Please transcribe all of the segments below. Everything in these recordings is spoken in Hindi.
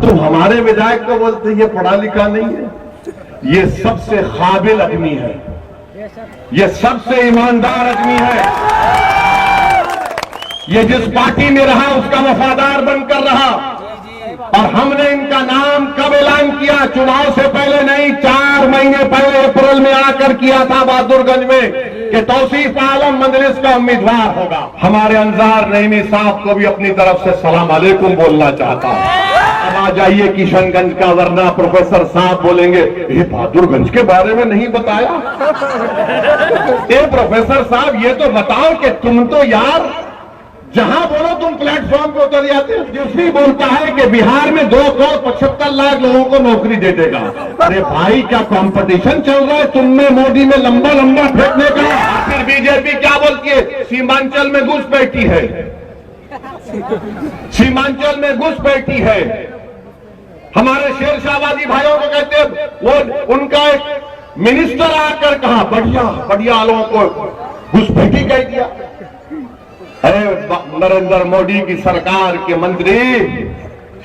तुम हमारे विधायक को बोलते ये पढ़ा लिखा नहीं है। ये सबसे काबिल आदमी है, ये सबसे ईमानदार आदमी है। ये जिस पार्टी में रहा उसका वफादार बनकर रहा। और हमने इनका नाम कब ऐलान किया? चुनाव से पहले नहीं, 4 महीने पहले अप्रैल में आकर किया था बहादुरगंज में कि तौसीफ आलम मजलिस का उम्मीदवार होगा। हमारे अंजार नईमी साहब को भी अपनी तरफ से सलाम अलैकुम बोलना चाहता हूं। अब आ जाइए किशनगंज का, वरना प्रोफेसर साहब बोलेंगे ये बहादुरगंज के बारे में नहीं बताया। ये प्रोफेसर साहब ये तो बताओ कि तुम तो यार जहां बोलो तुम प्लेटफॉर्म पे उतर जाते हो। दूसरी बोलता है कि बिहार में 2,75,00,000 लोगों को नौकरी दे देगा। अरे भाई क्या कंपटीशन चल रहा है तुम में मोदी में लंबा लंबा फेंकने का। फिर बीजेपी क्या बोलती है? सीमांचल में घुसपैठी है, सीमांचल में घुसपैठी है। हमारे शेरशाहबादी भाइयों को कहते हैं, वो उनका एक मिनिस्टर आकर कहा बढ़िया बढ़िया लोगों को घुसपैठी कह दिया। अरे नरेंद्र मोदी की सरकार के मंत्री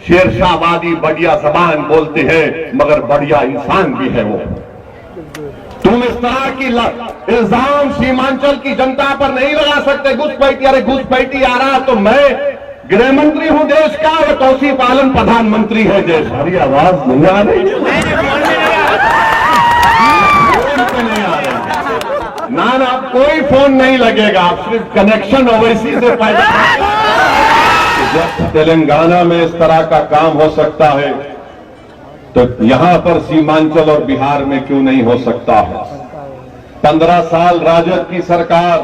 शेरशाहबादी बढ़िया जबान बोलते हैं, मगर बढ़िया इंसान भी है वो। तुम इस तरह की इल्जाम सीमांचल की जनता पर नहीं लगा सकते। घुसपैठी, अरे घुसपैठी आ रहा तो मैं गृह मंत्री हूं देश का, और तौसीफ आलम प्रधानमंत्री है देश। हमारी आवाज नहीं आ रही, ना कोई फोन नहीं लगेगा, आप सिर्फ कनेक्शन ओवैसी से पैदा। जब तेलंगाना में इस तरह का काम हो सकता है तो यहां पर सीमांचल और बिहार में क्यों नहीं हो सकता है? 15 साल राजद की सरकार,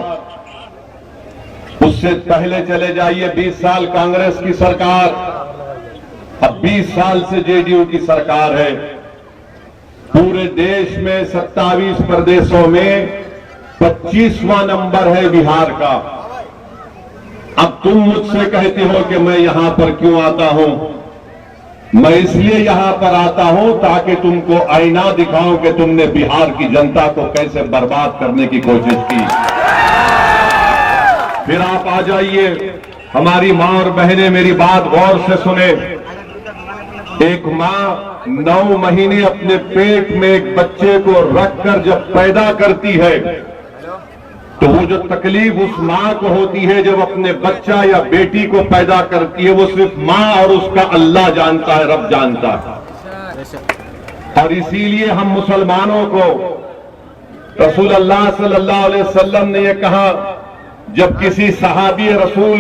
उससे पहले चले जाइए 20 साल कांग्रेस की सरकार, अब 20 साल से जेडीयू की सरकार है। पूरे देश में 27 प्रदेशों में 25वां नंबर है बिहार का। अब तुम मुझसे कहते हो कि मैं यहां पर क्यों आता हूं? मैं इसलिए यहां पर आता हूं ताकि तुमको आईना दिखाऊं कि तुमने बिहार की जनता को कैसे बर्बाद करने की कोशिश की। फिर आप आ जाइए, हमारी मां और बहनें मेरी बात गौर से सुने। एक मां 9 महीने अपने पेट में एक बच्चे को रखकर जब पैदा करती है तो वो जो तकलीफ उस मां को होती है जब अपने बच्चा या बेटी को पैदा करती है, वो सिर्फ मां और उसका अल्लाह जानता है, रब जानता है। और इसीलिए हम मुसलमानों को रसूल अल्लाह सल्लल्लाहु अलैहि वसल्लम ने यह कहा, जब किसी सहाबी रसूल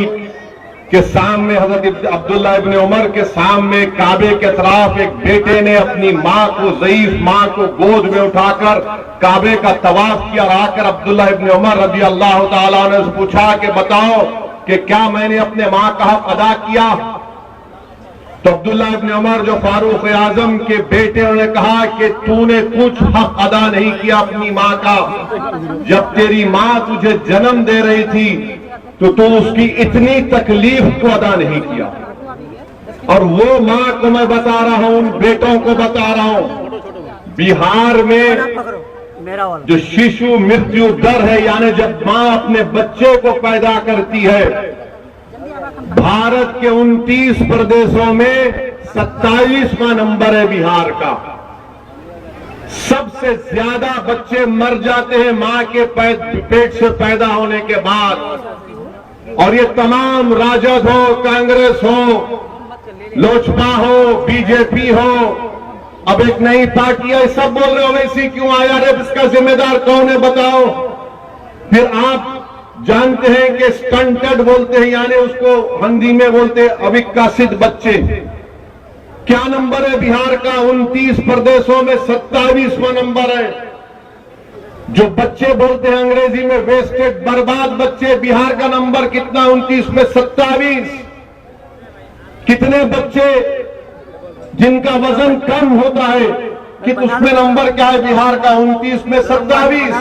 के सामने, हजरत अब्दुल्ला इब्न उमर के सामने काबे के तरफ एक बेटे ने अपनी मां को, ज़ईफ मां को गोद में उठाकर काबे का तवाफ किया, आकर अब्दुल्ला इब्न उमर रज़ी अल्लाह ताला ने पूछा कि बताओ कि क्या मैंने अपने मां का हक अदा किया? तो अब्दुल्ला इब्न उमर जो फारूक आजम के बेटे, उन्होंने कहा कि तूने कुछ हक अदा नहीं किया अपनी मां का। जब तेरी मां तुझे जन्म दे रही थी तो तू उसकी इतनी तकलीफ को अदा नहीं किया। और वो मां को मैं बता रहा हूं, उन बेटों को बता रहा हूं, बिहार में जो शिशु मृत्यु दर है, यानी जब मां अपने बच्चे को पैदा करती है, भारत के 29 प्रदेशों में 27वां नंबर है बिहार का। सबसे ज्यादा बच्चे मर जाते हैं मां के पेट से पैदा होने के बाद। और ये तमाम राजद हो, कांग्रेस हो, लोजपा हो, बीजेपी हो, अब एक नई पार्टी है, सब बोल रहे हो वैसी क्यों आया रे, इसका जिम्मेदार कौन है बताओ। फिर आप जानते हैं कि स्टंटेड बोलते हैं, यानी उसको हिंदी में बोलते हैं अविकसित बच्चे। क्या नंबर है बिहार का? 29 प्रदेशों में 27वां नंबर है। जो बच्चे बोलते हैं अंग्रेजी में वेस्टेड, बर्बाद बच्चे, बिहार का नंबर कितना? 29 में 27। कितने बच्चे जिनका वजन कम होता है कि उसमें नंबर क्या है बिहार का? 29 में 27।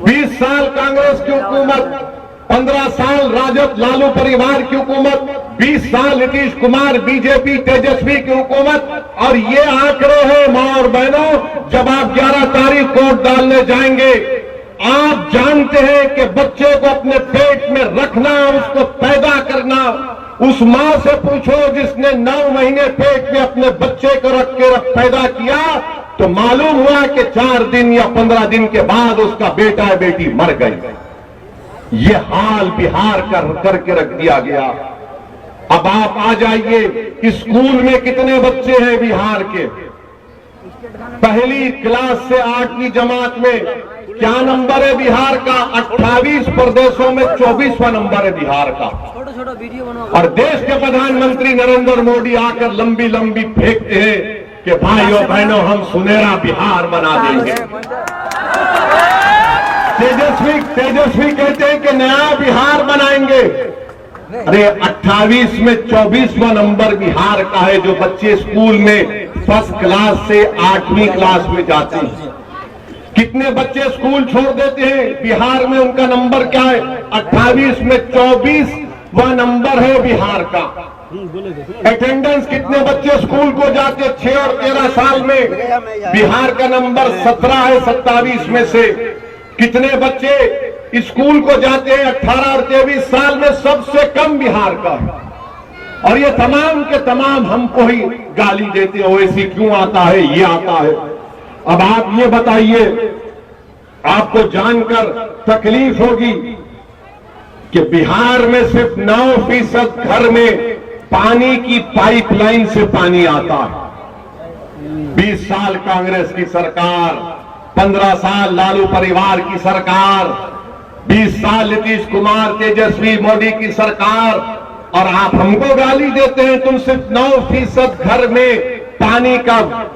20 साल कांग्रेस की हुकूमत, 15 साल राजद लालू परिवार की हुकूमत, 20 साल नीतीश कुमार बीजेपी तेजस्वी की हुकूमत। और ये आंकड़े हैं मां और बहनों, जब आप 11 तारीख वोट डालने जाएंगे, आप जानते हैं कि बच्चे को अपने पेट में रखना, उसको पैदा करना उस मां से पूछो जिसने 9 महीने पेट में अपने बच्चे को रख के पैदा किया, तो मालूम हुआ कि 4 दिन या 15 दिन के बाद उसका बेटा या बेटी मर गई। ये हाल बिहार करके रख दिया गया। अब आप आ जाइए, स्कूल में कितने बच्चे हैं बिहार के? पहली क्लास से 8वीं जमात में क्या नंबर है बिहार का? 28 प्रदेशों में 24वां नंबर है बिहार का। और देश के प्रधानमंत्री नरेंद्र मोदी आकर लंबी लंबी फेंकते हैं कि भाइयों बहनों हम सुनहरा बिहार बना देंगे। तेजस्वी कहते हैं कि नया बिहार बनाएंगे। अरे 28 में 24वां नंबर बिहार का है, जो बच्चे स्कूल में फर्स्ट क्लास से 8वीं क्लास में जाते हैं। कितने बच्चे स्कूल छोड़ देते हैं बिहार में? उनका नंबर क्या है? 28 में 24वां नंबर है बिहार का। अटेंडेंस कितने बच्चे स्कूल को जाते? 6 और 13 साल में बिहार का नंबर 17 है 27 में से। कितने बच्चे स्कूल को जाते हैं 18 और 23 साल में? सबसे कम बिहार का। और ये तमाम के तमाम हमको ही गाली देते हो, ऐसी क्यों आता है, ये आता है। अब आप ये बताइए, आपको जानकर तकलीफ होगी कि बिहार में सिर्फ 9% घर में पानी की पाइपलाइन से पानी आता है। 20 साल कांग्रेस की सरकार, 15 साल लालू परिवार की सरकार, 20 साल नीतीश कुमार तेजस्वी मोदी की सरकार, और आप हमको गाली देते हैं। तुम सिर्फ 9% घर में पानी का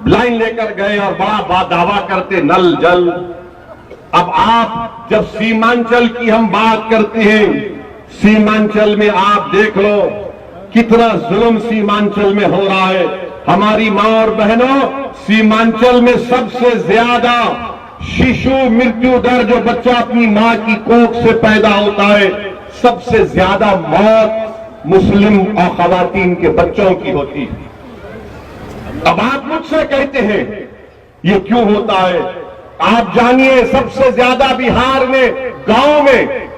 लाइन लेकर गए और बड़ा दावा करते नल जल। अब आप जब सीमांचल की हम बात करते हैं, सीमांचल में आप देख लो कितना जुल्म सीमांचल में हो रहा है। हमारी मां और बहनों, सीमांचल में सबसे ज्यादा शिशु मृत्यु दर, जो बच्चा अपनी मां की कोख से पैदा होता है, सबसे ज्यादा मौत मुस्लिम और खवातीन के बच्चों की होती है। अब आप मुझसे कहते हैं ये क्यों होता है? आप जानिए, सबसे ज्यादा बिहार में गांव में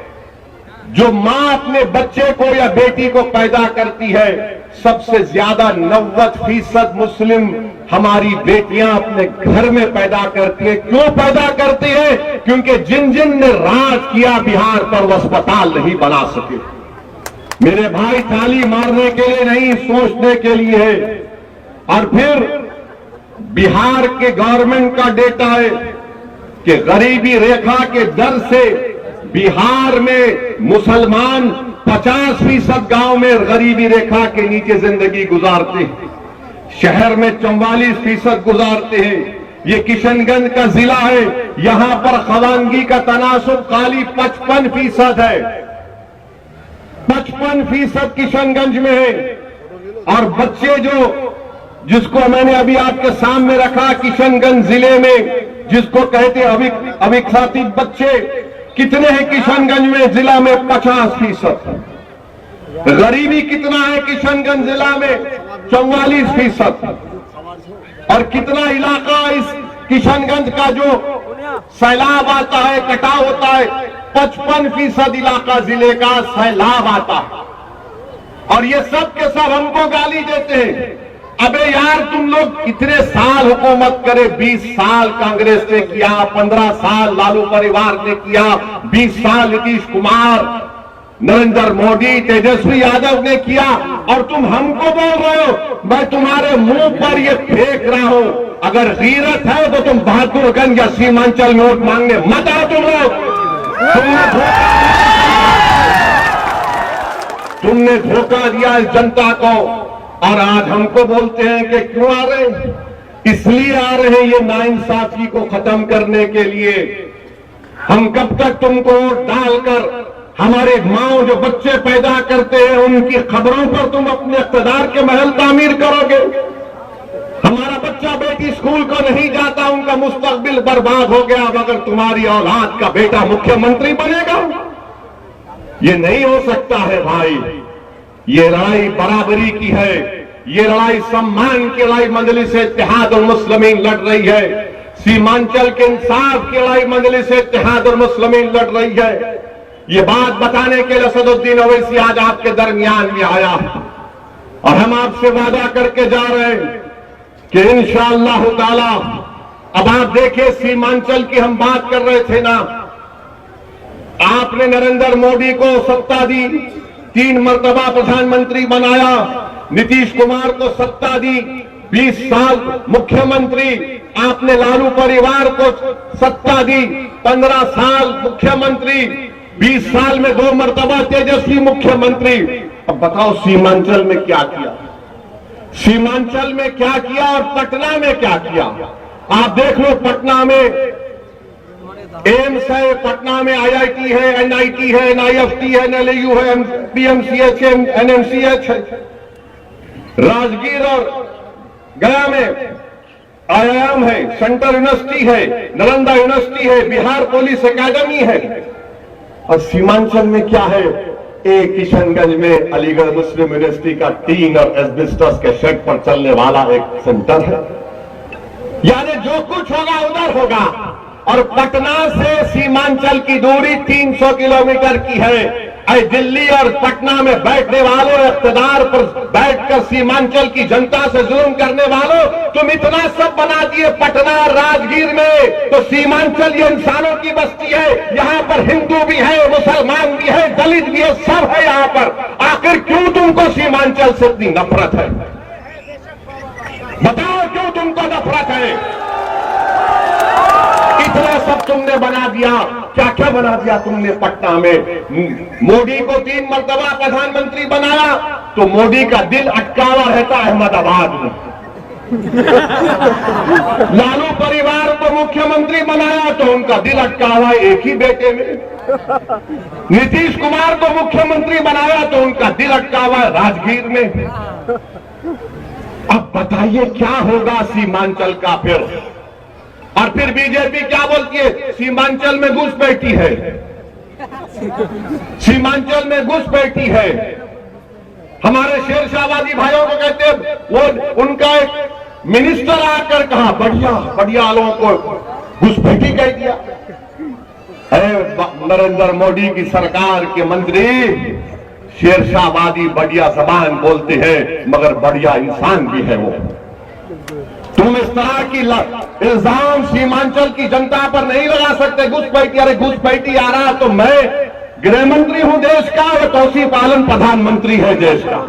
जो मां अपने बच्चे को या बेटी को पैदा करती है, सबसे ज्यादा 90% मुस्लिम हमारी बेटियां अपने घर में पैदा करती है। क्यों पैदा करती है? क्योंकि जिन जिन ने राज किया बिहार पर, वो अस्पताल नहीं बना सके। मेरे भाई, ताली मारने के लिए नहीं, सोचने के लिए है। और फिर बिहार के गवर्नमेंट का डेटा है कि गरीबी रेखा के दर से बिहार में मुसलमान 50% गांव में गरीबी रेखा के नीचे जिंदगी गुजारते हैं। शहर में 44% गुजारते हैं। ये किशनगंज का जिला है, यहां पर खवानगी का तनासुब खाली 55% है। 55% किशनगंज में है। और बच्चे जिसको मैंने अभी आपके सामने रखा, किशनगंज जिले में जिसको कहते हैं अविकसित बच्चे, कितने हैं किशनगंज में? जिला में 50%। गरीबी कितना है किशनगंज जिला में? 44%। और कितना इलाका इस किशनगंज का जो सैलाब आता है, कटाव होता है, 55% इलाका जिले का सैलाब आता है। और ये सब के सब हमको गाली देते हैं। अबे यार, तुम लोग कितने साल हुकूमत करे? 20 साल कांग्रेस ने किया, 15 साल लालू परिवार ने किया, 20 साल नीतीश कुमार, नरेंद्र मोदी, तेजस्वी यादव ने किया, और तुम हमको बोल रहे हो। मैं तुम्हारे मुंह पर ये फेंक रहा हूं, अगर गीरत है तो तुम बहादुरगंज या सीमांचल में वोट मांगने मत आओ। तुमने धोखा दिया इस जनता को, और आज हमको बोलते हैं कि क्यों आ रहे हैं? इसलिए आ रहे हैं ये नाइंसाफी को खत्म करने के लिए। हम कब तक तुमको वोट डालकर हमारे माओ जो बच्चे पैदा करते हैं उनकी खबरों पर तुम अपने इक़्तिदार के महल तामीर करोगे? हमारा बच्चा बेटी स्कूल को नहीं जाता, उनका मुस्तकबिल बर्बाद हो गया, मगर तुम्हारी औलाद का बेटा मुख्यमंत्री बनेगा? ये नहीं हो सकता है भाई। ये लड़ाई बराबरी की है, ये लड़ाई सम्मान की लड़ाई मजलिस इत्तेहाद और मुस्लिमीन लड़ रही है। सीमांचल के इंसाफ की लड़ाई मजलिस इत्तेहाद और मुस्लिमीन लड़ रही है। ये बात बताने के लिए असदुद्दीन ओवैसी आज आपके दरमियान में आया और हम आपसे वादा करके जा रहे हैं कि इंशाअल्लाह ताला, अब आप देखिए सीमांचल की हम बात कर रहे थे ना, आपने नरेंद्र मोदी को सत्ता दी, 3 मर्तबा प्रधानमंत्री बनाया, नीतीश कुमार को सत्ता दी, 20 साल मुख्यमंत्री, आपने लालू परिवार को सत्ता दी, 15 साल मुख्यमंत्री, 20 साल में 2 मर्तबा तेजस्वी मुख्यमंत्री। अब बताओ सीमांचल में क्या किया, सीमांचल में क्या किया और पटना में क्या किया। आप देख लो, पटना में एम्स है, पटना में IIT है, NIT है, NIFT है, NLU है, PMCH है, NMCH है, राजगीर और गया में IIM है, सेंट्रल यूनिवर्सिटी है, नालंदा यूनिवर्सिटी है, बिहार पुलिस एकेडमी है। और सीमांचल में क्या है, एक किशनगंज में अलीगढ़ मुस्लिम यूनिवर्सिटी का टीन और एस्बेस्टस के शेड पर चलने वाला एक सेंटर है। यानी जो कुछ होगा उधर होगा। और पटना से सीमांचल की दूरी 300 किलोमीटर की है। ऐ दिल्ली और पटना में बैठने वालों, इख्तिदार पर बैठकर सीमांचल की जनता से जुल्म करने वालों, तुम इतना सब बना दिए पटना और राजगीर में, तो सीमांचल ये इंसानों की बस्ती है। यहाँ पर हिंदू भी है, मुसलमान भी है, दलित भी है, सब है यहाँ पर। आखिर क्यों तुमको सीमांचल से इतनी नफरत है? बताओ क्यों तुमको नफरत है? इतना सब तुमने बना दिया, क्या क्या बना दिया तुमने पटना में। मोदी को 3 मर्तबा प्रधानमंत्री बनाया तो मोदी का दिल अटका हुआ रहता अहमदाबाद में। लालू परिवार को मुख्यमंत्री बनाया तो उनका दिल अटका हुआ एक ही बेटे में। नीतीश कुमार को मुख्यमंत्री बनाया तो उनका दिल अटका हुआ राजगीर में। अब बताइए क्या होगा सीमांचल का फिर? और फिर बीजेपी क्या बोलती है? सीमांचल में घुसपैठी है, सीमांचल में घुसपैठी है। हमारे शेरशाहबादी भाइयों को कहते हैं, वो उनका एक मिनिस्टर आकर कहा बढ़िया बढ़िया लोगों को घुसपैठी कह दिया। नरेंद्र मोदी की सरकार के मंत्री शेरशाहबादी बढ़िया जबान बोलते हैं, मगर बढ़िया इंसान भी है वो। तुम इस तरह की इल्जाम सीमांचल की जनता पर नहीं लगा सकते। घुसपैठी, अरे घुसपैठी आ रहा तो मैं गृह मंत्री हूं देश का और तौसीफ आलम प्रधानमंत्री है देश का।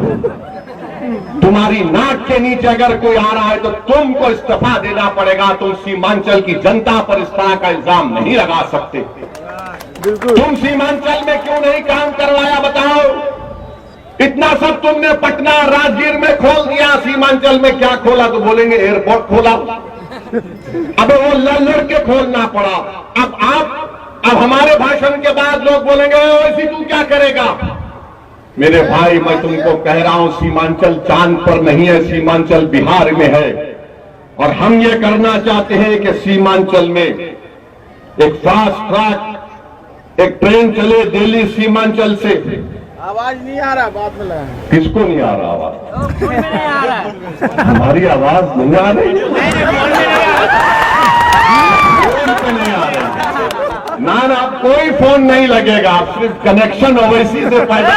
तुम्हारी नाक के नीचे अगर कोई आ रहा है तो तुमको इस्तीफा देना पड़ेगा। तुम सीमांचल की जनता पर इस तरह का इल्जाम नहीं लगा सकते। तुम सीमांचल में क्यों नहीं काम करवाया बताओ? इतना सब तुमने पटना राजगीर में खोल दिया, सीमांचल में क्या खोला? तो बोलेंगे एयरपोर्ट खोला। अबे वो लड़ के खोलना पड़ा। अब हमारे भाषण के बाद लोग बोलेंगे वैसी तू क्या करेगा? मेरे भाई, मैं तुमको कह रहा हूं सीमांचल चांद पर नहीं है, सीमांचल बिहार में है। और हम ये करना चाहते हैं कि सीमांचल में एक फास्ट ट्रैक, एक ट्रेन चले दिल्ली सीमांचल से। आवाज नहीं आ रहा, बात में लगा। किसको नहीं आ रहा आवाज? नहीं आ रहा। हमारी आवाज नहीं आ रही, नहीं आ रही। ना कोई फोन नहीं लगेगा, आप सिर्फ कनेक्शन ओवैसी से पैदा।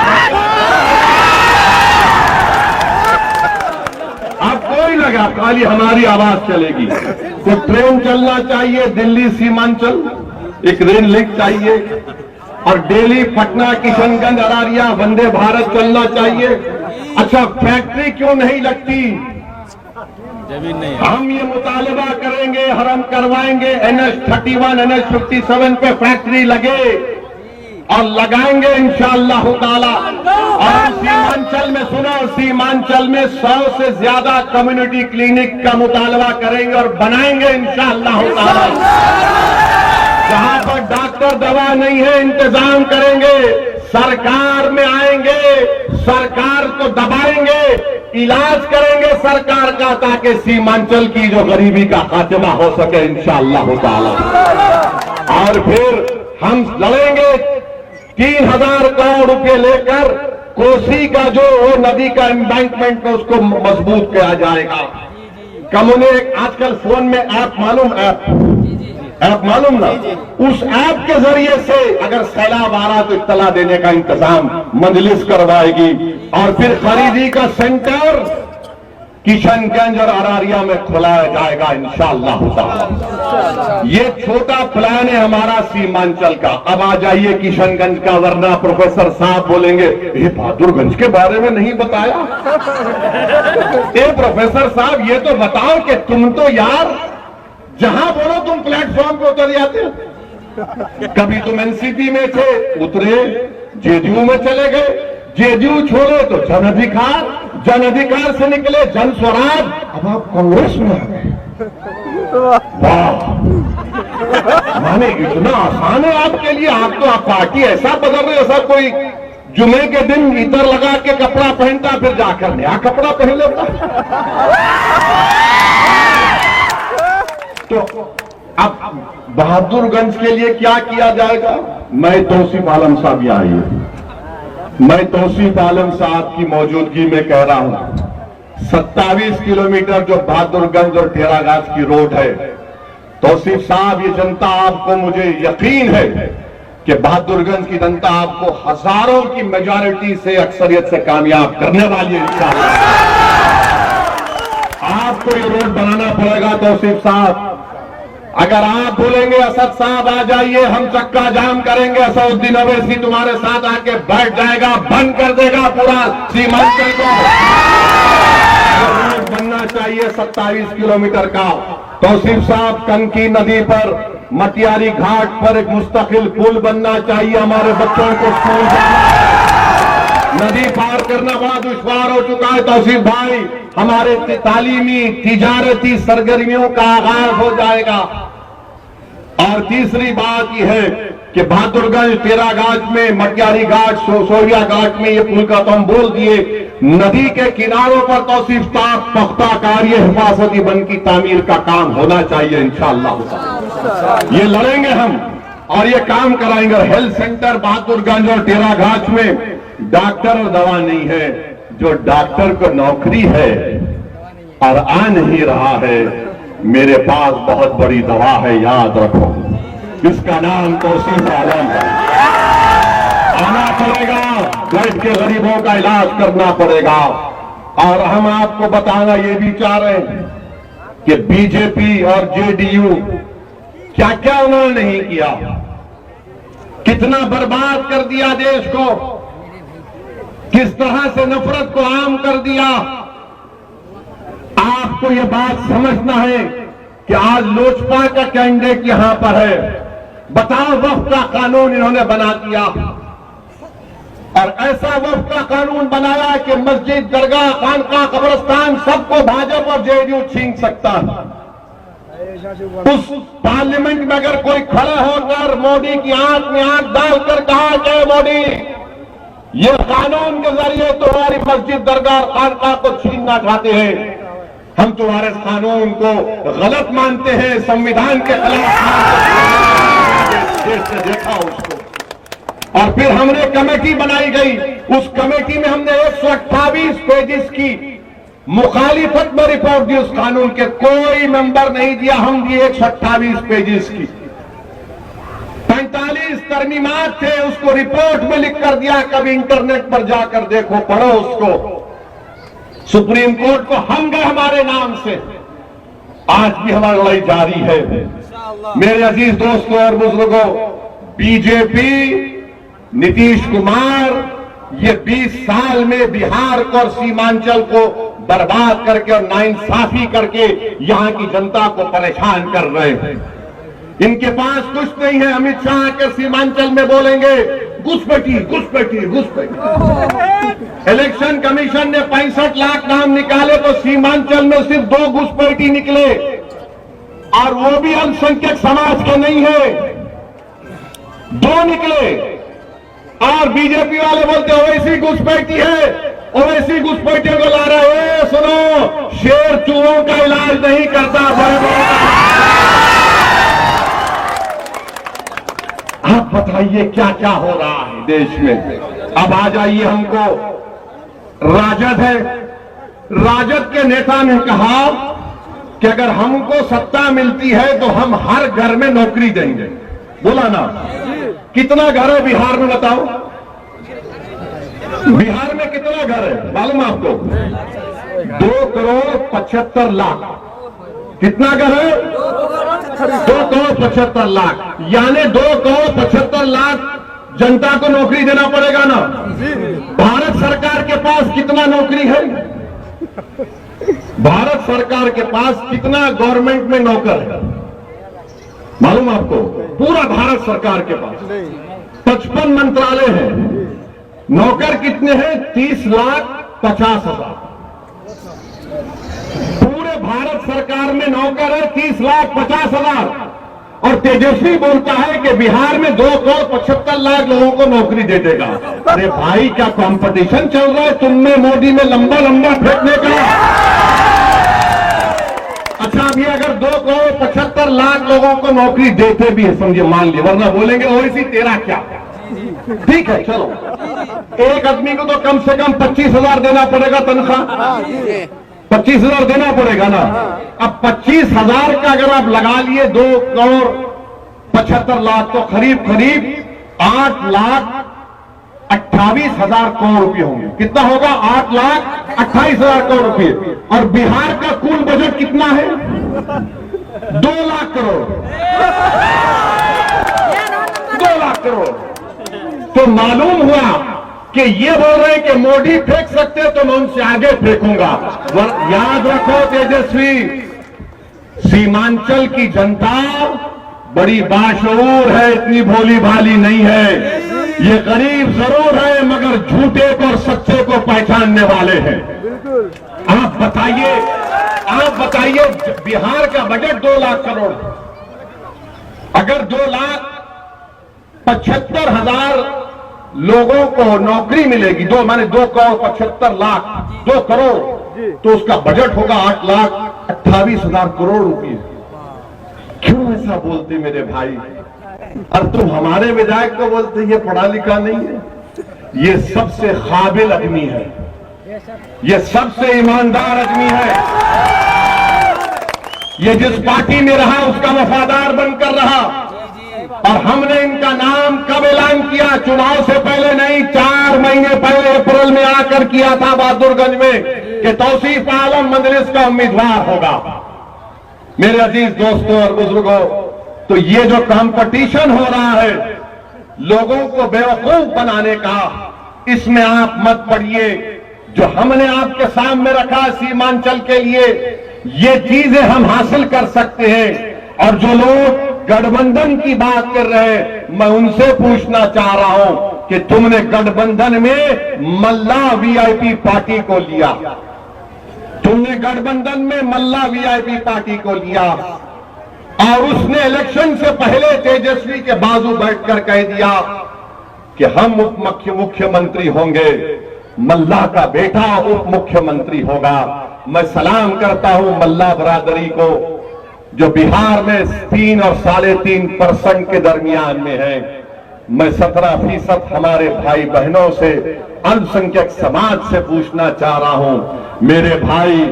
आप कोई लगा, खाली हमारी आवाज चलेगी। तो ट्रेन चलना चाहिए दिल्ली सीमांचल, एक रेल लिंक चाहिए। और डेली पटना किशनगंज अरारिया वंदे भारत चलना चाहिए। अच्छा, फैक्ट्री क्यों नहीं लगती? जमीन नहीं। हम ये मुतालबा करेंगे, हम करवाएंगे NH31 NH57 पे फैक्ट्री लगे और लगाएंगे इंशाअल्लाह ताला। और सीमांचल में सुनो, सीमांचल में 100 से ज्यादा कम्युनिटी क्लिनिक का मुतालबा करेंगे और बनाएंगे इंशाअल्लाह ताला। जहां पर डॉक्टर दवा नहीं है, इंतजाम करेंगे। सरकार में आएंगे, सरकार को दबाएंगे, इलाज करेंगे सरकार का, ताकि सीमांचल की जो गरीबी का खात्मा हो सके इंशाअल्लाह ताला। और फिर हम लड़ेंगे 3000 करोड़ रुपए लेकर कोसी का जो वो नदी का एम्बैंकमेंट में उसको मजबूत किया जाएगा। कम्युनिक आजकल फोन में ऐप, मालूम ऐप ऐप मालूम ना, उस ऐप के जरिए से अगर सैलाब आ रहा तो इत्तला देने का इंतजाम मजलिस करवाएगी। और फिर खरीदी का सेंटर किशनगंज और अरारिया में खुलाया जाएगा इंशाअल्लाह ताला। ये छोटा प्लान है हमारा सीमांचल का। अब आ जाइए किशनगंज का, वरना प्रोफेसर साहब बोलेंगे ये बहादुरगंज के बारे में नहीं बताया। ए प्रोफेसर साहब ये तो बताओ कि तुम तो यार जहां बोलो तुम प्लेटफॉर्म पे उतर जाते हो। कभी तुम एनसीपी में थे, उतरे, जेडीयू में चले गए, जेडीयू छोड़े तो जन अधिकार, जन अधिकार से निकले जन स्वराज, अब आप कांग्रेस में आ गए। वाह, माने इतना आसान है आपके लिए। आप तो आप पार्टी ऐसा बदल रहे, ऐसा कोई जुमे के दिन इतर लगा के कपड़ा पहनता फिर जाकर नया कपड़ा पहन लेता। तो अब बहादुरगंज के लिए क्या किया जाएगा? मैं तौसीफ आलम साहब यहाँ आइए, मैं तौसीफ आलम साहब की मौजूदगी में कह रहा हूं 27 किलोमीटर जो बहादुरगंज और ढेरागाछ की रोड है, तौसीफ साहब ये जनता आपको, मुझे यकीन है कि बहादुरगंज की जनता आपको हजारों की मेजॉरिटी से, अक्सरियत से कामयाब करने वाली है इंशाअल्लाह। आपको ये रोड बनाना पड़ेगा तौसीफ साहब। अगर आप बोलेंगे असद साहब आ जाइए हम चक्का जाम करेंगे, असदुद्दीन अवैसी तुम्हारे साथ आके बैठ जाएगा, बंद कर देगा पूरा सीमांचल को। रोड बनना चाहिए 27 किलोमीटर का। तौसीफ साहब, कंकी नदी पर मटियारी घाट पर एक मुस्तकिल पुल बनना चाहिए। हमारे बच्चों को स्कूल जाना, नदी पार करना बड़ा दुश्वार हो चुका है। तौसीफ भाई, हमारे तालीमी तिजारती सरगर्मियों का आगाज हो जाएगा। और तीसरी बात यह है कि बहादुरगंज, टेरागाछ में, मटियारी घाट, सोया घाट में ये पुल का तो हम बोल दिए। नदी के किनारों पर तौसीफ साहब पख्ता कार्य हिफाजती बन की तामीर का काम होना चाहिए इंशाअल्लाह। ये लड़ेंगे हम और ये काम कराएंगे। हेल्थ सेंटर बहादुरगंज और टेरागाछ में डॉक्टर और दवा नहीं है। जो डॉक्टर को नौकरी है और आ नहीं रहा है, मेरे पास बहुत बड़ी दवा है, याद रखो, इसका नाम तौसीफ आलम है। आना पड़ेगा, बैठ के गरीबों का इलाज करना पड़ेगा। और हम आपको बताना ये भी चाह रहे हैं कि बीजेपी और जेडीयू क्या क्या उन्होंने नहीं किया, कितना बर्बाद कर दिया देश को, किस तरह से नफरत को आम कर दिया। आपको यह बात समझना है कि आज लोजपा का कैंडिडेट यहां पर है। बताओ, वक्फ का कानून इन्होंने बना दिया और ऐसा वक्फ का कानून बनाया कि मस्जिद, दरगाह, खानका, कब्रिस्तान सबको भाजपा और जेडीयू छीन सकता है। उस पार्लियामेंट में अगर कोई खड़ा होकर मोदी की आंख में आंख डालकर कहा कि मोदी, ये कानून के जरिए तुम्हारी मस्जिद, दरगाह, खानका को छीनना चाहते हैं, हम तुम्हारे कानून को गलत मानते हैं, संविधान के खिलाफ देश से देखा उसको। और फिर हमने कमेटी बनाई गई, उस कमेटी में हमने 128 पेजेस की मुखालिफत में रिपोर्ट दी। उस कानून के कोई मेंबर नहीं दिया, हम दिए 128 पेजेस की। 45 तरमीमात थे, उसको रिपोर्ट में लिख कर दिया। कभी इंटरनेट पर जाकर देखो, पढ़ो उसको। सुप्रीम कोर्ट को हम गए हमारे नाम से। आज भी हमारी लड़ाई जारी है। मेरे अजीज दोस्तों और बुजुर्गों, बीजेपी, नीतीश कुमार ये 20 साल में बिहार को और सीमांचल को बर्बाद करके और नाइंसाफी करके यहां की जनता को परेशान कर रहे हैं। इनके पास कुछ नहीं है। अमित शाह के सीमांचल में बोलेंगे घुसपैठी, घुसपैठी, घुसपैठी। इलेक्शन कमीशन ने 65 लाख नाम निकाले तो सीमांचल में सिर्फ 2 घुसपैठी निकले, और वो भी अल्पसंख्यक समाज के नहीं है, 2 निकले। और बीजेपी वाले बोलते ओवैसी घुसपैठी है, ओवैसी घुसपैठियों को ला रहे हैं। सुनो, शेर चूहों का इलाज नहीं करता। आप बताइए क्या क्या हो रहा है देश में। अब आ जाइए, हमको राजद है, राजद के नेता ने कहा कि अगर हमको सत्ता मिलती है तो हम हर घर में नौकरी देंगे। बोला ना? कितना घर है बिहार में बताओ? बिहार में कितना घर है मालूम आपको? 2,75,00,000। कितना घर है? 2,75,00,000। यानी 2,75,00,000 जनता को नौकरी देना पड़ेगा ना। भारत सरकार के पास कितना नौकरी है? भारत सरकार के पास कितना गवर्नमेंट में नौकर है मालूम आपको? पूरा भारत सरकार के पास 55 मंत्रालय है। नौकर कितने हैं? 30,50,000। पूरे भारत सरकार में नौकर है 30,50,000। और तेजस्वी बोलता है कि बिहार में 2,75,00,000 लोगों को नौकरी दे देगा। अरे भाई, क्या कंपटीशन चल रहा है तुम में मोदी में लंबा लंबा फेंकने का? अच्छा, अभी अगर 2,75,00,000 लोगों को नौकरी देते भी है, समझिए, मान लिया, वरना बोलेंगे ओवैसी तेरा क्या? ठीक है, चलो, एक आदमी को तो कम से कम 25,000 देना पड़ेगा तनख्वाह। 25,000 देना पड़ेगा ना। अब 25,000 का अगर आप लगा लिए 2,75,00,000 तो करीब 8,28,000 करोड़ रुपए होंगे। कितना होगा? 8,28,000 करोड़ रुपए। और बिहार का कुल बजट कितना है? 2 लाख करोड़। 2 लाख करोड़। तो मालूम हुआ कि ये बोल रहे हैं कि मोदी फेंक सकते तो मैं उनसे आगे फेंकूंगा। याद रखो तेजस्वी, सीमांचल की जनता बड़ी बाशऊर है, इतनी भोली भाली नहीं है। ये गरीब जरूर है मगर झूठे को और सच्चे को पहचानने वाले हैं। आप बताइए बिहार का बजट 2 लाख करोड़। अगर 2,75,000 लोगों को नौकरी मिलेगी, 2,75,00,000, 2 करोड़, तो उसका बजट होगा 8,28,000 करोड़ रुपए। क्यों ऐसा बोलते मेरे भाई? और तुम हमारे विधायक को बोलते ये पढ़ा लिखा नहीं है। ये सबसे काबिल आदमी है, ये सबसे ईमानदार आदमी है। ये जिस पार्टी में रहा उसका वफादार बनकर रहा। और हमने इनका नाम कब ऐलान किया? चुनाव से पहले नहीं, 4 महीने पहले अप्रैल में आकर किया था बहादुरगंज में कि तौसीफ आलम मजलिस का उम्मीदवार होगा। मेरे अजीज दोस्तों और बुजुर्गों, तो ये जो कंपटीशन हो रहा है लोगों को बेवकूफ बनाने का, इसमें आप मत पड़िए। जो हमने आपके सामने रखा सीमांचल के लिए, ये चीजें हम हासिल कर सकते हैं। और जो लोग गठबंधन की बात कर रहे हैं, मैं उनसे पूछना चाह रहा हूं कि तुमने गठबंधन में मल्ला वीआईपी पार्टी को लिया, तुमने गठबंधन में मल्ला वीआईपी पार्टी को लिया और उसने इलेक्शन से पहले तेजस्वी के बाजू बैठकर कह दिया कि हम उप मुख्यमंत्री होंगे, मल्ला का बेटा उप मुख्यमंत्री होगा। मैं सलाम करता हूं मल्ला बरादरी को जो बिहार में 3 और 3.5% के दरमियान में है। मैं 17% हमारे भाई बहनों से, अल्पसंख्यक समाज से पूछना चाह रहा हूं, मेरे भाई,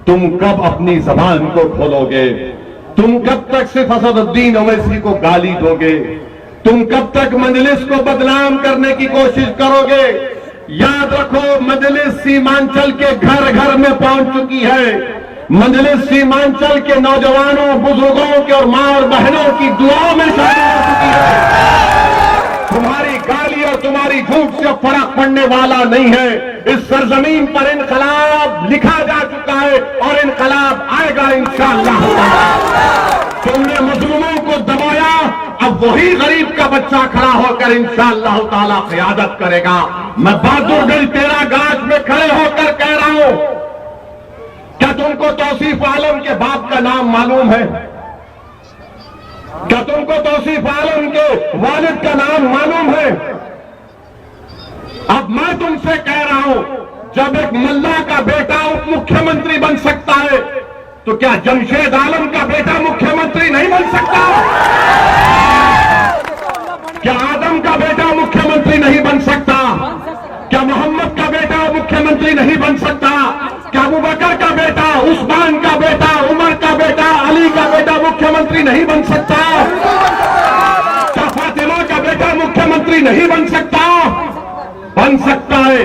तुम कब अपनी जबान को खोलोगे? तुम कब तक सिर्फ असदुद्दीन ओवैसी को गाली दोगे? तुम कब तक मजलिस को बदनाम करने की कोशिश करोगे? याद रखो, मजलिस सीमांचल के घर घर में पहुंच चुकी है। मजलिस सीमांचल के नौजवानों, बुजुर्गों के और मां और बहनों की दुआओं में शामिल हो चुकी है। तुम्हारी गाली और तुम्हारी झूठ से फर्क पड़ने वाला नहीं है। इस सरजमीन पर इनकलाब लिखा जा चुका है और इनकलाब आएगा इंशाअल्लाह। तुमने मजलूमों को दबाया, अब वही गरीब का बच्चा खड़ा होकर इंशाअल्लाह ताला क़यादत करेगा। मैं बहादुरगंज तेरा गाछ में खड़े होकर कह रहा हूं, क्या तुमको तौसीफ आलम के बाप का नाम मालूम है? क्या तुमको तौसीफ आलम के वालिद का नाम मालूम है? अब मैं तुमसे कह रहा हूं, जब एक मल्ला का बेटा उप मुख्यमंत्री बन सकता है तो क्या जमशेद आलम का बेटा मुख्यमंत्री नहीं बन सकता? क्या आदम का बेटा मुख्यमंत्री नहीं बन सकता? क्या मोहम्मद का बेटा मुख्यमंत्री नहीं बन सकता? क्या अबू बकर का बेटा, उस्मान का बेटा, मुख्यमंत्री नहीं बन सकता? क्या फातिमा का बेटा मुख्यमंत्री नहीं बन सकता? बन सकता है,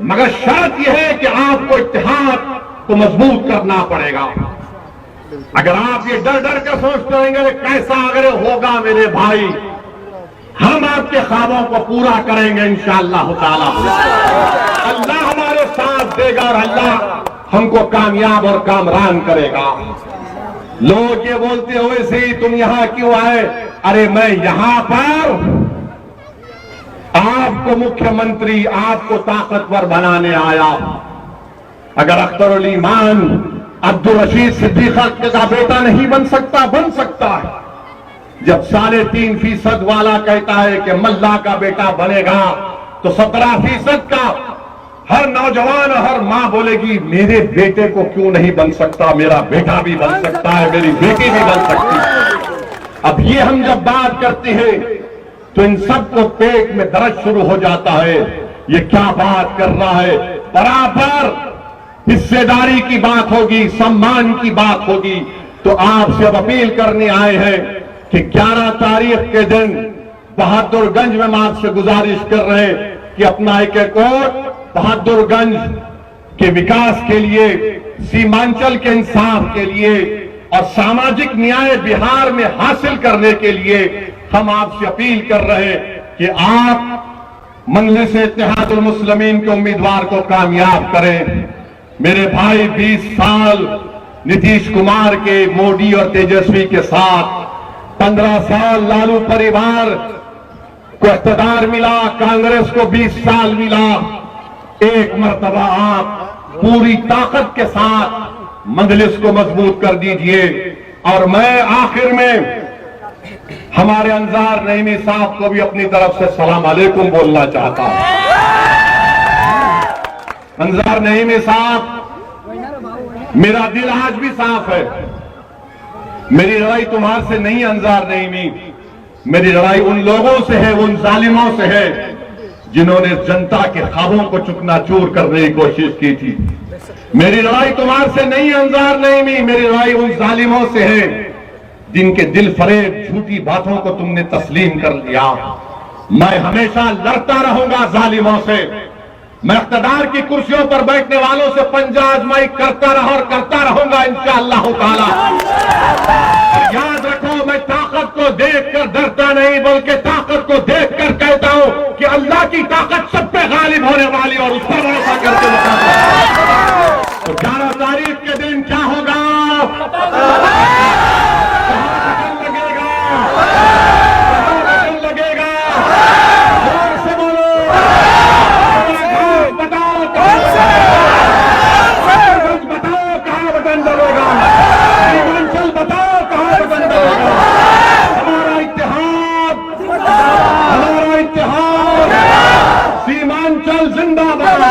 मगर शर्त यह है कि आपको इत्तेहाद को मजबूत करना पड़ेगा। अगर आप ये डर डर कर सोचते रहेंगे कैसा अगर होगा मेरे भाई, हम आपके ख्वाबों को पूरा करेंगे इंशाअल्लाह ताला। अल्लाह हमारे साथ देगा और अल्लाह हमको कामयाब और कामरान करेगा। लोग ये बोलते हुए सी तुम यहां क्यों आए? अरे मैं यहां पर आपको मुख्यमंत्री, आपको ताकतवर बनाने आया। अगर अख्तरुल ईमान अब्दुल रशीद सिद्दीक का बेटा नहीं बन सकता, बन सकता है। जब 3.5% वाला कहता है कि मल्ला का बेटा बनेगा, तो 17% का हर नौजवान, हर मां बोलेगी मेरे बेटे को क्यों नहीं बन सकता, मेरा बेटा भी बन सकता है, मेरी बेटी भी बन सकती है। अब ये हम जब बात करते हैं तो इन सबको पेट में दर्द शुरू हो जाता है। ये क्या बात कर रहा है? बराबर हिस्सेदारी की बात होगी, सम्मान की बात होगी। तो आपसे अब अपील करने आए हैं कि 11 तारीख के दिन बहादुरगंज में हम आपसे गुजारिश कर रहे हैं कि अपना एक वोट बहादुरगंज के विकास के लिए, सीमांचल के इंसाफ के लिए और सामाजिक न्याय बिहार में हासिल करने के लिए हम आपसे अपील कर रहे हैं कि आप मजलिस इत्तेहादुल मुस्लिमीन के उम्मीदवार को कामयाब करें। मेरे भाई 20 साल नीतीश कुमार के, मोदी और तेजस्वी के साथ, 15 साल लालू परिवार को इख्तियार मिला, कांग्रेस को 20 साल मिला। एक मर्तबा आप पूरी ताकत के साथ मजलिस को मजबूत कर दीजिए। और मैं आखिर में हमारे अंजार नईमी साहब को भी अपनी तरफ से सलाम अलैकुम बोलना चाहता हूं। अंजार नईमी साहब, मेरा दिल आज भी साफ है। मेरी लड़ाई तुम्हारे से नहीं अंजार नईमी, मेरी लड़ाई उन लोगों से है, उन जालिमों से है जिन्होंने जनता के ख्वाबों को चुकनाचूर करने की कोशिश की थी। मेरी लड़ाई तुम्हारे से नहीं अंजार नईमी, मेरी लड़ाई उन जालिमों से है जिनके दिल फरेब, झूठी बातों को तुमने तस्लीम कर लिया। मैं हमेशा लड़ता रहूंगा जालिमों से। मैं इख्तियार की कुर्सियों पर बैठने वालों से पंजा आजमाई करता रहा और करता रहूंगा इंशाअल्लाह ताला। और याद रखो, मैं ताकत को देखकर डरता नहीं, बल्कि ताकत को देखकर कहता हूं कि अल्लाह की ताकत सब पे गालिब होने वाली और उस पर भरोसा करके बताऊंगा। तो 11 तारीख के दिन क्या होगा? सीमांचल जिंदाबाद,